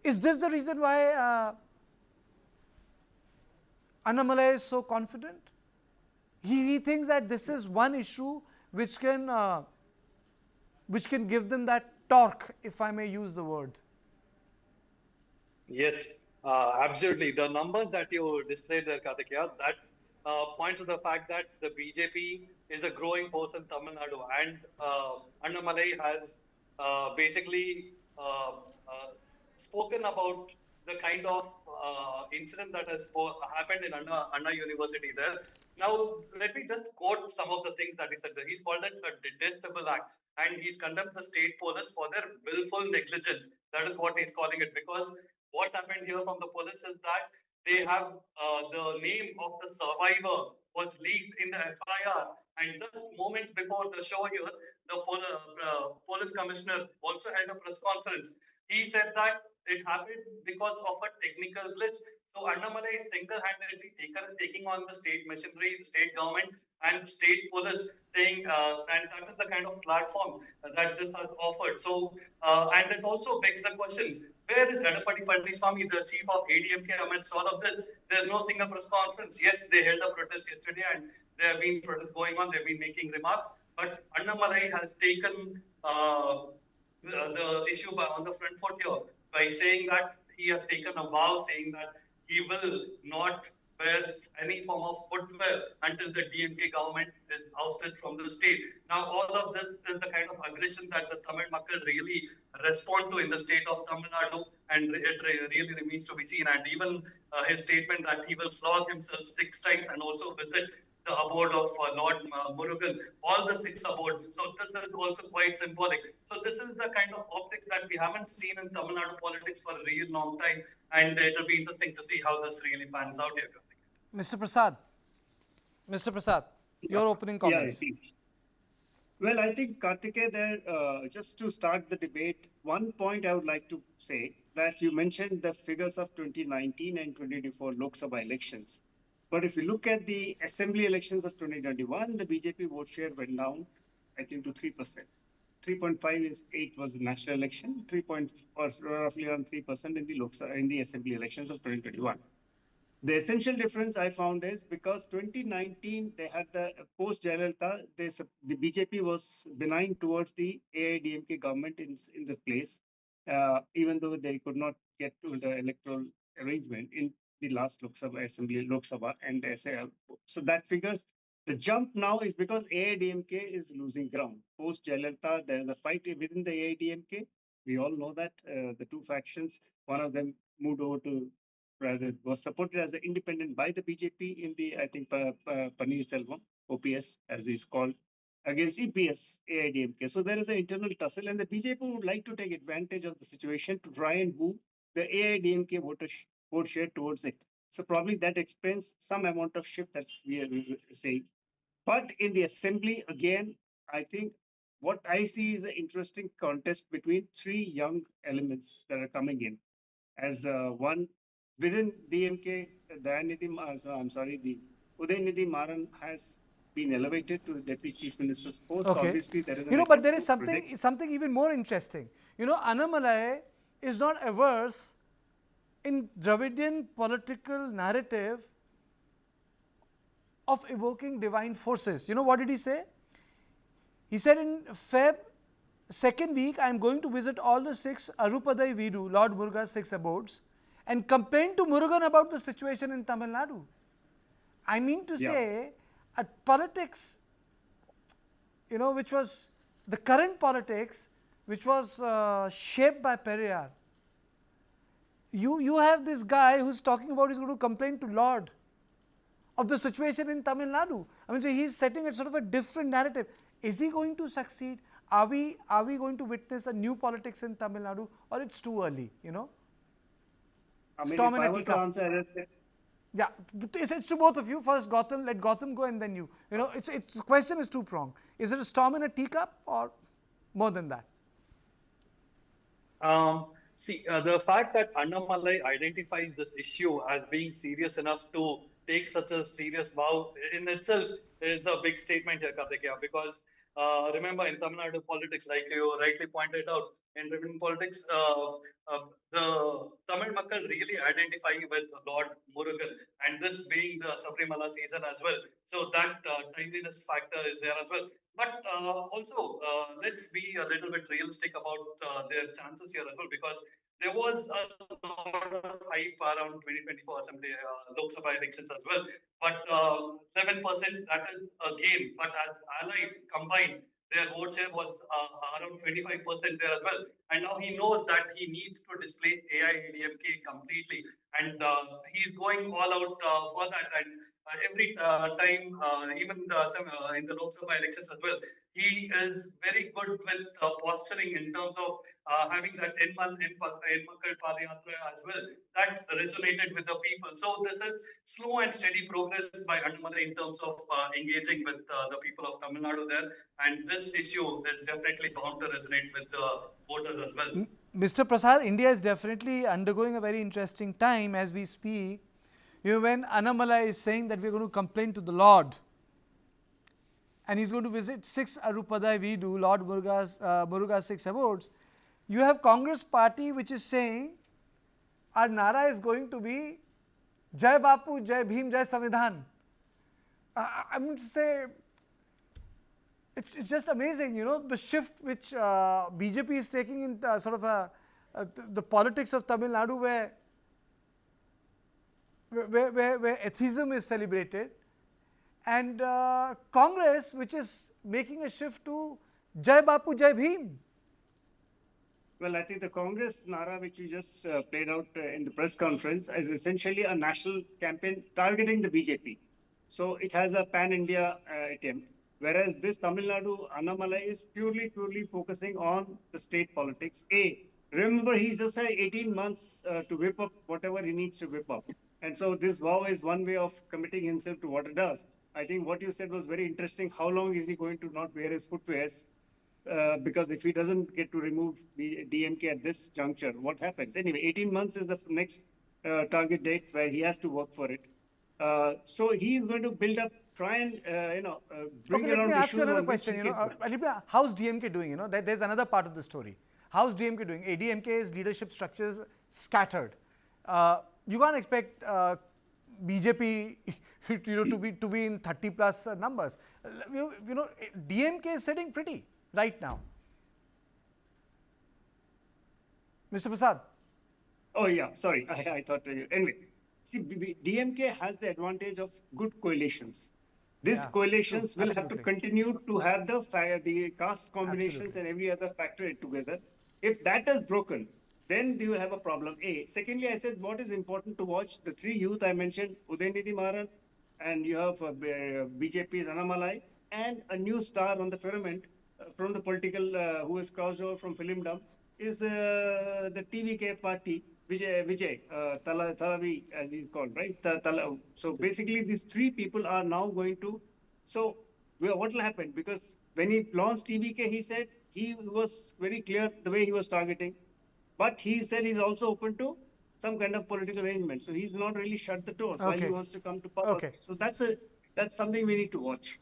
Is this the reason why Annamalai is so confident? He thinks that this is one issue which can give them that torque, if I may use the word. Yes, absolutely. The numbers that you displayed there, Karthikeya, that point to the fact that the BJP is a growing force in Tamil Nadu, and Annamalai has basically spoken about the kind of incident that has happened in Anna University there. Now, let me just quote some of the things that he said there. He's called it a detestable act, and he's condemned the state police for their willful negligence. That is what he's calling it, because what happened here from the police is that they have the name of the survivor was leaked in the FIR, and just moments before the show here, the police commissioner also held a press conference. He said that it happened because of a technical glitch. So Annamalai is single-handedly taking on the state machinery, the state government, and the state police, saying, and that is the kind of platform that this has offered. So, and it also begs the question: where is Edapadi Palaniswamy, the chief of ADMK, amidst all of this? There's no single press conference. Yes, they held a protest yesterday, and there have been protests going on. They've been making remarks, but Annamalai has taken the issue on the front foot here by saying that he has taken a vow, saying that he will not wear any form of footwear until the DMK government is ousted from the state. Now, all of this is the kind of aggression that the Tamil Makkal really respond to in the state of Tamil Nadu, and it really remains to be seen. And even his statement that he will flog himself 6 times and also visit the abode of Lord Murugan, all the 6 abodes. So this is also quite symbolic. So this is the kind of optics that we haven't seen in Tamil Nadu politics for a really long time, and it will be interesting to see how this really pans out here. Mr. Prasad, your opening comments. Yeah, well, I think, Karthike, there, just to start the debate, one point I would like to say that you mentioned the figures of 2019 and 2024 Lok Sabha elections. But if you look at the assembly elections of 2021, the BJP vote share went down, I think, to 3%. 3.58 was the national election, or roughly around 3% in the in the assembly elections of 2021. The essential difference I found is because 2019 they had the post Jayalalitha, the BJP was benign towards the AIDMK government in the place, even though they could not get to the electoral arrangement in the last Lok Sabha and SAL. So that figures the jump now is because AIDMK is losing ground. Post Jayalalitha, there is a fight within the AIDMK. We all know that the two factions, one of them moved over to rather was supported as an independent by the BJP in the, I think, Paneer Selvam, OPS, as it is called, against EPS, AIDMK. So there is an internal tussle, and the BJP would like to take advantage of the situation to try and move the AIDMK vote share towards it. So probably that explains some amount of shift that we are saying. But in the assembly, again, I think what I see is an interesting contest between 3 young elements that are coming in. As one within DMK, the Udayanidhi Maran has been elevated to the Deputy Chief Minister's post. Okay. Obviously, there is but there is something even more interesting. Annamalai is not averse in Dravidian political narrative of evoking divine forces. What did he say? He said in Feb 2nd week, I am going to visit all the 6 Arupadai Vidu, Lord Muruga's 6 abodes, and complain to Murugan about the situation in Tamil Nadu. I mean to say, at politics, which was the current politics, which was shaped by Periyar. You have this guy who's talking about he's going to complain to Lord of the situation in Tamil Nadu. I mean, so he's setting a sort of a different narrative. Is he going to succeed? Are we going to witness a new politics in Tamil Nadu, or it's too early? I mean, Storm if in I a were to teacup. answer Yeah, it's to both of you. First, Gautam, let Gautam go, and then you. It's the question is two-pronged. Is it a storm in a teacup, or more than that? See, the fact that Annamalai identifies this issue as being serious enough to take such a serious vow in itself is a big statement here, Karthikeya, because remember, in Tamil Nadu politics, like you rightly pointed out, in Dravidian politics, the people really identify with Lord Murugan, and this being the Sabrimala season as well. So that timeliness factor is there as well. But also, let's be a little bit realistic about their chances here as well, because there was a lot of hype around 2024 Assembly Lok Sabha elections as well. But 7%, that is a gain. But as allies combined, their vote share was around 25% there as well. And now he knows that he needs to displace AIADMK completely. And he's going all out for that. And every time, even in the Lok Sabha elections as well, he is very good with posturing in terms of having that Enmakkal Padayatra as well. That resonated with the people. So this is slow and steady progress by Annamalai in terms of engaging with the people of Tamil Nadu there. And this issue is definitely bound to resonate with the voters as well. Mr. Prasad, India is definitely undergoing a very interesting time as we speak. You know, when Annamalai is saying that we are going to complain to the Lord, and he's going to visit 6 Arupadai Vidu, Lord Muruga's 6 abodes, you have Congress party which is saying our Nara is going to be Jai Bapu, Jai Bhim, Jai Samvidhan. I mean to say, it's just amazing, you know, the shift which BJP is taking in sort of the politics of Tamil Nadu, where atheism is celebrated, and Congress which is making a shift to Jai Bapu, Jai Bhim. Well, I think the Congress Nara, which you just played out in the press conference, is essentially a national campaign targeting the BJP. So it has a pan-India attempt, whereas this Tamil Nadu Annamalai is purely focusing on the state politics. Remember, he just had 18 months to whip up whatever he needs to whip up. And so this vow is one way of committing himself to what it does. I think what you said was very interesting. How long is he going to not wear his footwears? Because if he doesn't get to remove the DMK at this juncture, what happens? Anyway, 18 months is the next target date where he has to work for it. So he is going to build up, try and bring Okay, let around me ask issues you another on which he question. can. How's DMK doing? You know, there's another part of the story. How's DMK doing? ADMK's leadership structures scattered. You can't expect BJP to be in 30 plus numbers. You know, DMK is sitting pretty right now. Mr. Prasad. Oh yeah, sorry, I thought anyway. See, DMK has the advantage of good coalitions. These coalitions will have to continue to have the caste combinations and every other factor together. If that is broken, then you have a problem. Secondly, I said what is important to watch, the 3 youth I mentioned, Udaynidhi Maran, and you have BJP's Annamalai, and a new star on the firmament from the political, who has crossed over from Filmdom, is the TVK party, Vijay Talavi, as he's called, right? So basically, these 3 people are now going to. So what will happen? Because when he launched TVK, he said he was very clear the way he was targeting, but he said he's also open to some kind of political arrangement. So he's not really shut the doors while he wants to come to power. So that's something we need to watch.